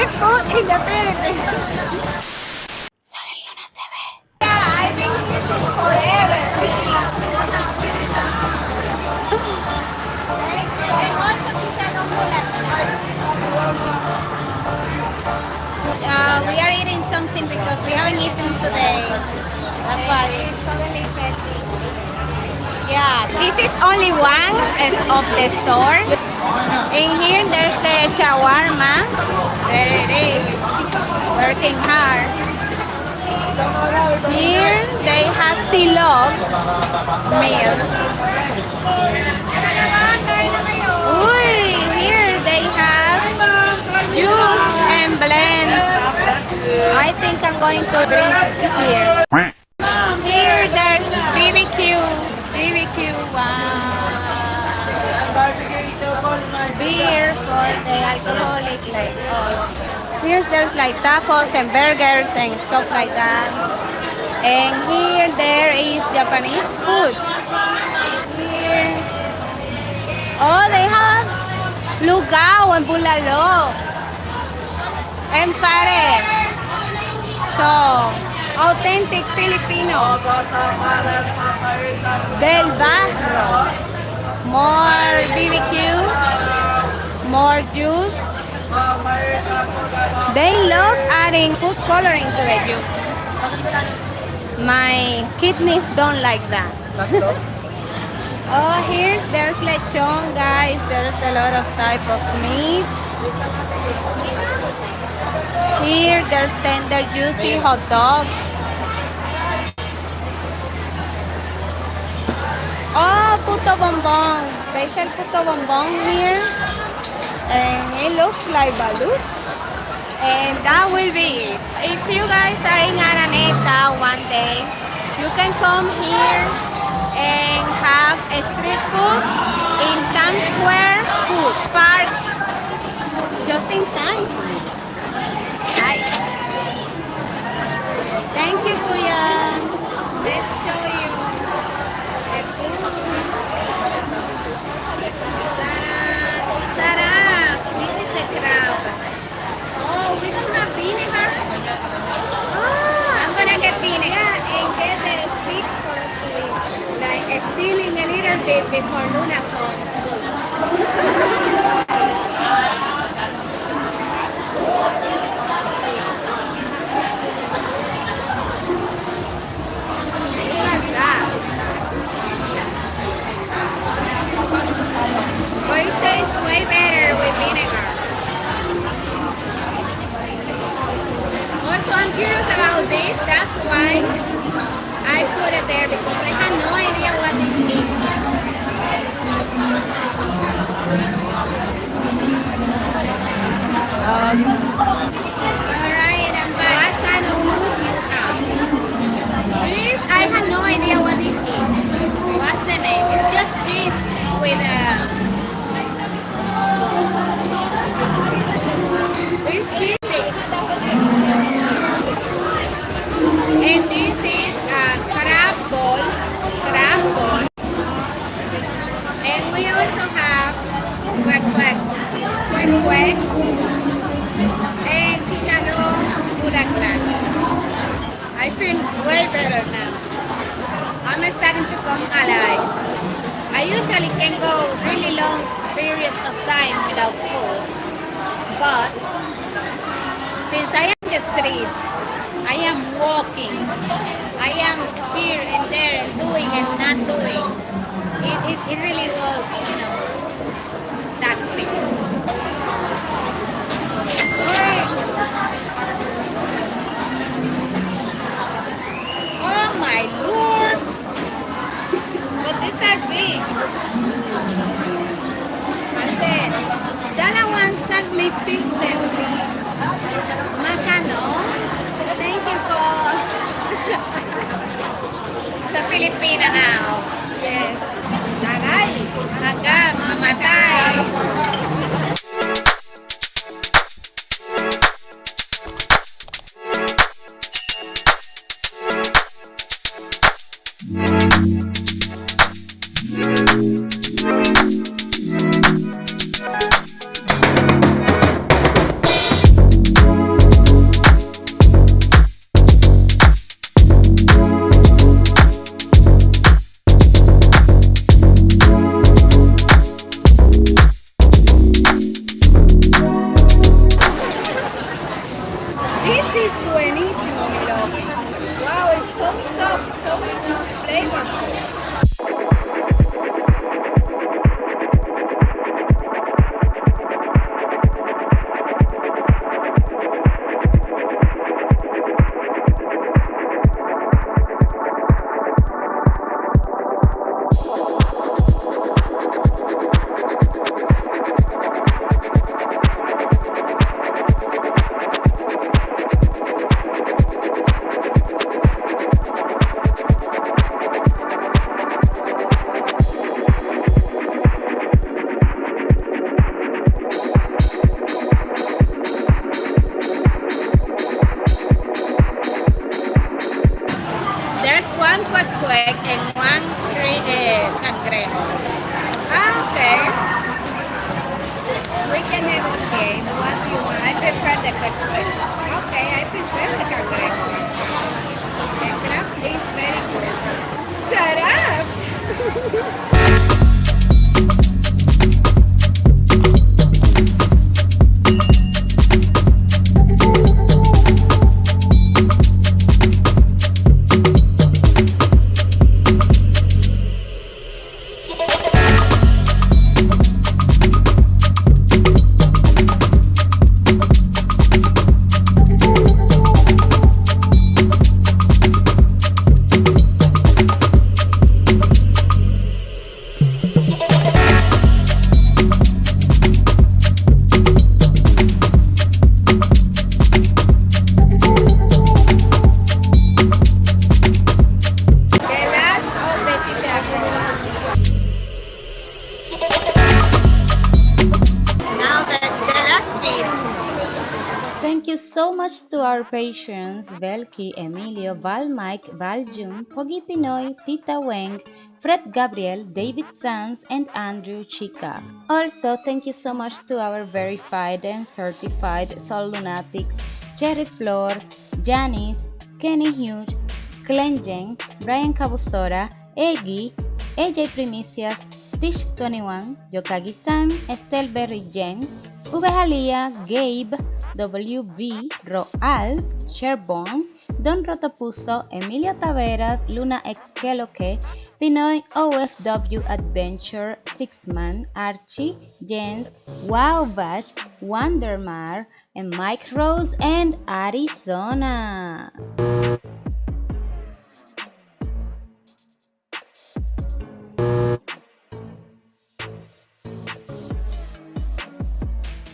street food in the Philippines. Yeah, I've been here since forever. We are eating something because we haven't eaten today. That's why we suddenly felt dizzy. Yeah, this is only one of the stores. In here, there's the shawarma. There it is, working hard. Here, they have silogs meals. Uy, here they have juice and blends. I think I'm going to drink here. Here, there's BBQ. BBQ, wow. Beer for the alcoholic like us. Here there's like tacos and burgers and stuff like that. And here there is Japanese food. Here. Oh, they have lugao and bulalo and pares. So, authentic Filipino. Del barro. More BBQ, more juice. They love adding food coloring to the juice. My kidneys don't like that. Oh, there's lechon, guys. There's a lot of type of meats. Here, there's tender, juicy hot dogs. Oh, puto bonbon. They sell puto bonbon here. And it looks like balut. And that will be it. If you guys are in Araneta one day, you can come here and have a street food in Times Square Food Park. Just in time. Hi. Thank you, Kuya. Let's show you. Sarap! This is the crab. Oh, we don't have vinegar? Oh, I'm gonna get vinegar. Yeah, and get the stick for us to eat. Like stealing a little bit before Luna comes. But it tastes way better with vinegar. Also, I'm curious about this. That's why I put it there because I had no idea what this is. Alright, and what kind of food you have? This, I had no idea what this is. What's the name? It's just cheese with this cheese. And this is crab ball. And we also have quack, and chicharron bulaklak. I feel way better now. I'm starting to come alive. I usually can go really long periods of time without food, but since I am in the streets, I am walking, I am here and there and doing and not doing. It really was, taxing. Oh my Lord! But these are big. I said, dalawang saglit pilsen, please. Magkano? Thank you po. Sa Filipina now. Yes. Tagay. Taga, mamatay. We can negotiate. What do you want? I prefer the cangrejo. Okay, I prefer the cangrejo. The crab is very good. Shut up! Thank you so much to our patients, Velki, Emilio, Val Mike, Val June, Pogi Pinoy, Tita Weng, Fred Gabriel, David Sanz, and Andrew Chica. Also, thank you so much to our verified and certified Soul Lunatics, Cherry Flor, Janice, Kenny Hughes, Clenjeng, Brian Cabusora, Eggy, AJ Primicias, Tish21, Yokagi Sam, Estelle Berry Jen, Ubehalia, Gabe, WV, Roalf, Sherborne, Don Rotopuso, Emilio Taveras, Luna X Keloke, Pinoy OFW Adventure, Sixman, Archie, Jens, Wow Bash, Wandermar, and Mike Rose and Arizona.